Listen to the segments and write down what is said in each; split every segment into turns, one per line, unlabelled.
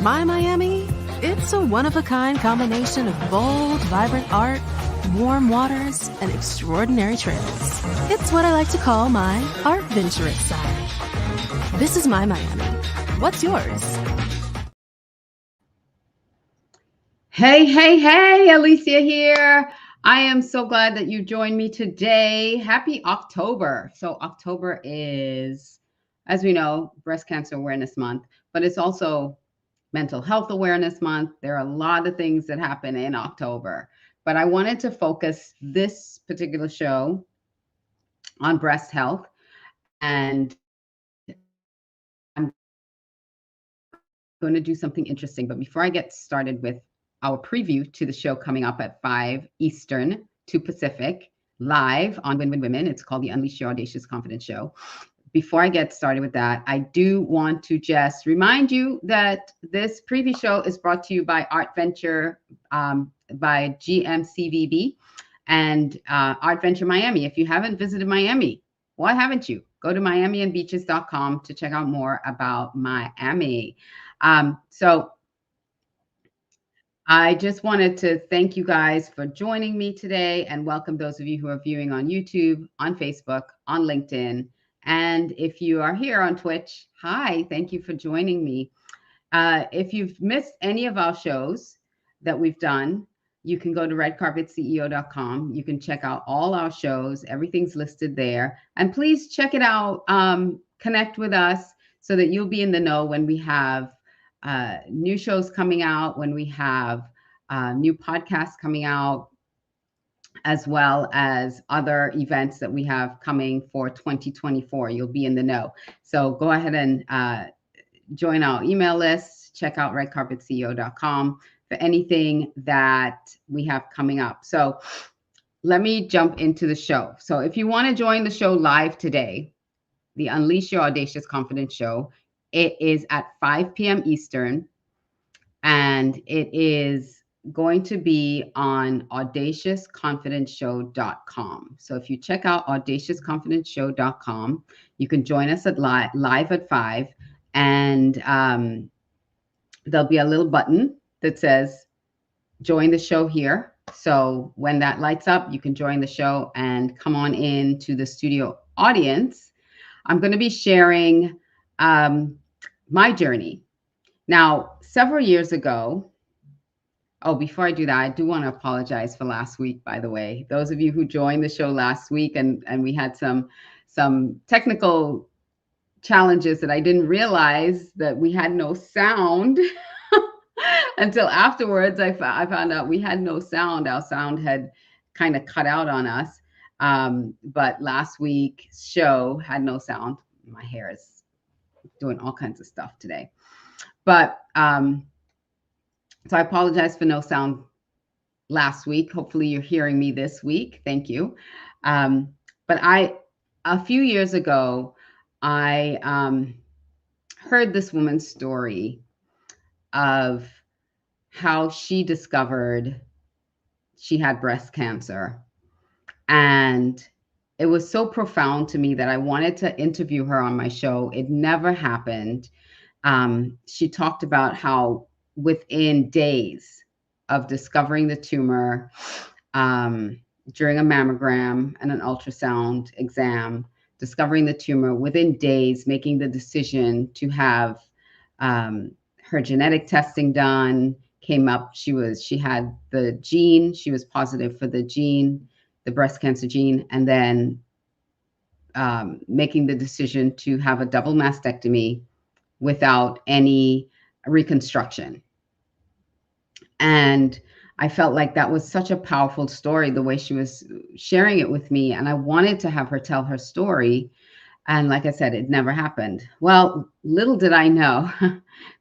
My Miami, it's a one-of-a-kind combination of bold, vibrant art, warm waters, and extraordinary trails. It's what I like to call my art-venturous side. This is my Miami. What's yours?
Hey, Alicia here. I am so glad that you joined me today. Happy October. So October is, as we know, Breast Cancer Awareness Month, but it's also Mental Health Awareness Month. There are a lot of things that happen in October, but I wanted to focus this particular show on breast health, and I'm going to do something interesting. But before I get started with our preview to the show coming up at 5 Eastern, 2 Pacific, live on Win Win Women, it's called the Unleash Your Audacious Confidence Show. Before I get started with that, I do want to just remind you that this preview show is brought to you by Art Venture, by GMCVB and Art Venture Miami. If you haven't visited Miami, why haven't you? Go to miamiandbeaches.com to check out more about Miami. So I just wanted to thank you guys for joining me today and welcome those of you who are viewing on YouTube, on Facebook, on LinkedIn. And if you are here on Twitch, hi, thank you for joining me. If you've missed any of our shows that we've done, you can go to redcarpetceo.com. You can check out all our shows. Everything's listed there. And please check it out. Connect with us so that you'll be in the know when we have new shows coming out, when we have new podcasts coming out, as well as other events that we have coming for 2024. You'll be in the know. So go ahead and join our email list. Check out redcarpetceo.com for anything that we have coming up. So let me jump into the show. So if you want to join the show live today, the Unleash Your Audacious Confidence Show, it is at 5 p.m. Eastern, and it is going to be on audaciousconfidenceshow.com. So if you check out audaciousconfidenceshow.com, you can join us at live at 5, and there'll be a little button that says join the show here. So when that lights up, you can join the show and come on in to the studio audience. I'm going to be sharing my journey. Now, several years ago, before I do that, I do want to apologize for last week, by the way. Those of you who joined the show last week, and we had some technical challenges that I didn't realize that we had no sound until afterwards. I found out we had no sound. Our sound had kind of cut out on us. But last week's show had no sound. My hair is doing all kinds of stuff today. But so I apologize for no sound last week. Hopefully you're hearing me this week. Thank you. But a few years ago, I heard this woman's story of how she discovered she had breast cancer. And it was so profound to me that I wanted to interview her on my show. It never happened. She talked about how within days of discovering the tumor, during a mammogram and an ultrasound exam, discovering the tumor, within days, making the decision to have her genetic testing done, came up, she had the gene, she was positive for the gene, the breast cancer gene, and then making the decision to have a double mastectomy without any reconstruction. And I felt like that was such a powerful story, the way she was sharing it with me. And I wanted to have her tell her story. And like I said, it never happened. Well, little did I know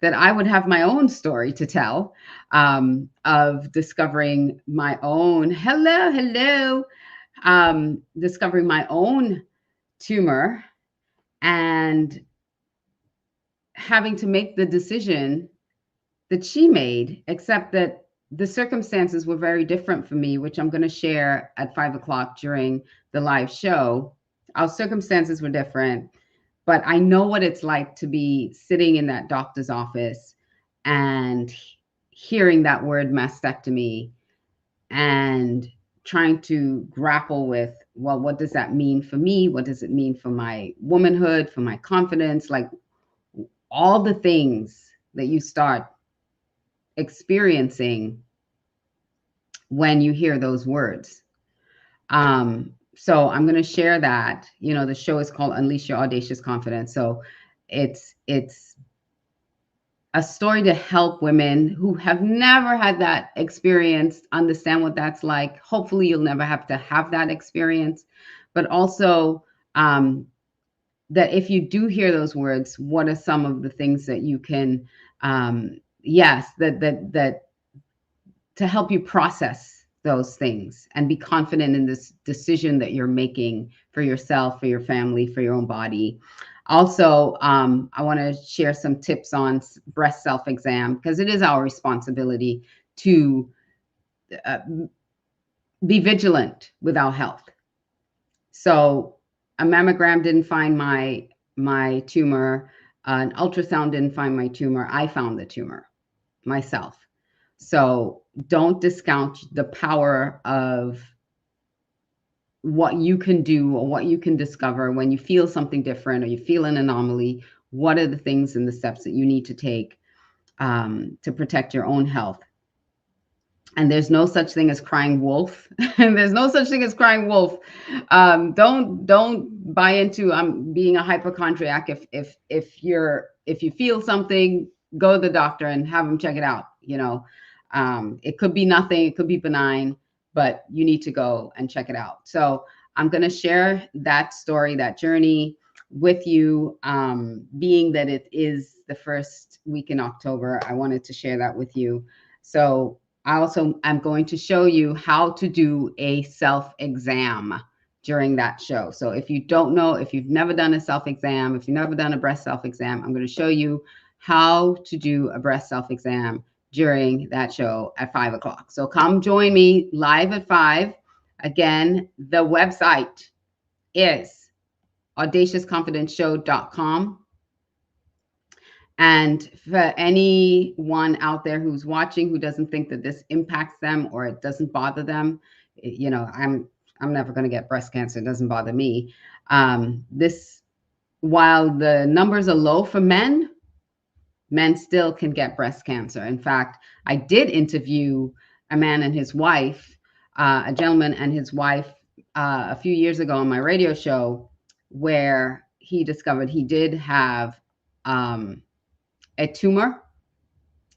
that I would have my own story to tell, of discovering my own, discovering my own tumor and having to make the decision that she made, except that the circumstances were very different for me, which I'm going to share at 5 o'clock during the live show. Our circumstances were different, but I know what it's like to be sitting in that doctor's office and hearing that word mastectomy and trying to grapple with, well, what does that mean for me? What does it mean for my womanhood, for my confidence? Like all the things that you start experiencing when you hear those words. So I'm going to share that. You know, the show is called Unleash Your Audacious Confidence. So it's a story to help women who have never had that experience understand what that's like. Hopefully, you'll never have to have that experience, but also that if you do hear those words, what are some of the things that you can, yes, that to help you process those things and be confident in this decision that you're making for yourself, for your family, for your own body. Also, I want to share some tips on breast self-exam because it is our responsibility to uh, be vigilant with our health. So a mammogram didn't find my tumor, an ultrasound didn't find my tumor. I found the tumor myself. So don't discount the power of what you can do or what you can discover when you feel something different or you feel an anomaly. What are the things and the steps that you need to take to protect your own health? And there's no such thing as crying wolf. And there's no such thing as crying wolf. Don't buy into being a hypochondriac. If you feel something, go to the doctor and have them check it out. You know, it could be nothing, it could be benign, but you need to go and check it out. So I'm going to share that story, that journey with you. Being that it is the first week in October, I wanted to share that with you. So I'm going to show you how to do a self-exam during that show. So if you don't know, if you've never done a self-exam, if you've never done a breast self-exam, I'm going to show you how to do a breast self-exam during that show at 5 o'clock. So come join me live at 5. Again, the website is audaciousconfidenceshow.com. And for anyone out there who's watching who doesn't think that this impacts them or it doesn't bother them, you know, I'm never going to get breast cancer. It doesn't bother me. While the numbers are low for men still can get breast cancer. In fact, I did interview a man and his wife, a gentleman and his wife, a few years ago on my radio show, where he discovered he did have a tumor.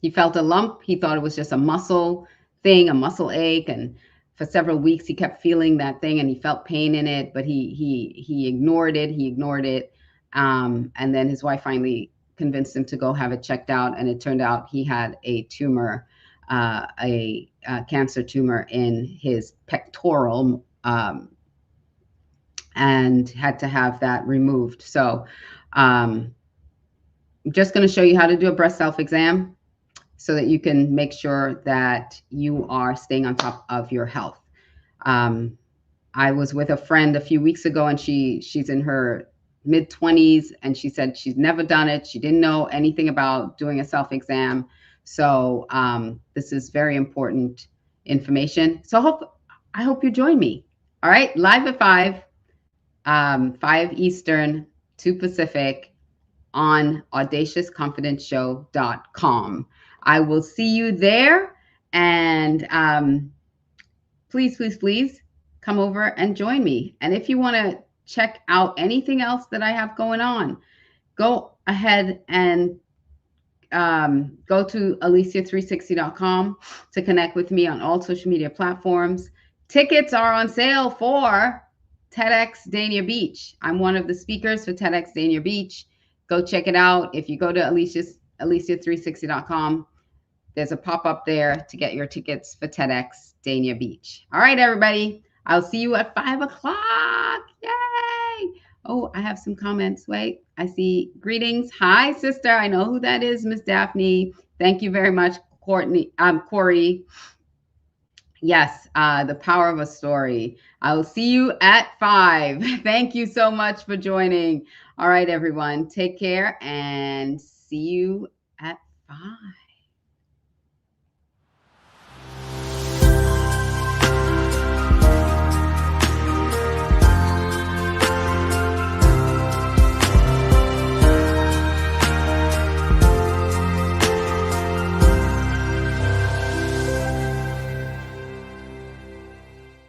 He felt a lump. He thought it was just a muscle thing, a muscle ache. And for several weeks, he kept feeling that thing and he felt pain in it, but he ignored it. He ignored it. And then his wife finally convinced him to go have it checked out. And it turned out he had a tumor, a cancer tumor in his pectoral, and had to have that removed. So, I'm just going to show you how to do a breast self-exam so that you can make sure that you are staying on top of your health. I was with a friend a few weeks ago, and she's in her mid-20s, and she said she's never done it. She didn't know anything about doing a self-exam. So this is very important information. So I hope you join me. All right, live at 5 Eastern, 2 Pacific, on audaciousconfidenceshow.com. I will see you there. And please, please, please come over and join me. And if you want to check out anything else that I have going on, go ahead and go to alicia360.com to connect with me on all social media platforms. Tickets are on sale for TEDx Dania Beach. I'm one of the speakers for TEDx Dania Beach. Go check it out. If you go to alicia360.com, there's a pop-up there to get your tickets for TEDx Dania Beach. All right, everybody. I'll see you at 5 o'clock. Yay! Oh, I have some comments. Wait, I see greetings. Hi, sister. I know who that is, Miss Daphne. Thank you very much, Corey. Yes, the power of a story. I will see you at 5. Thank you so much for joining. All right, everyone. Take care and see you at 5.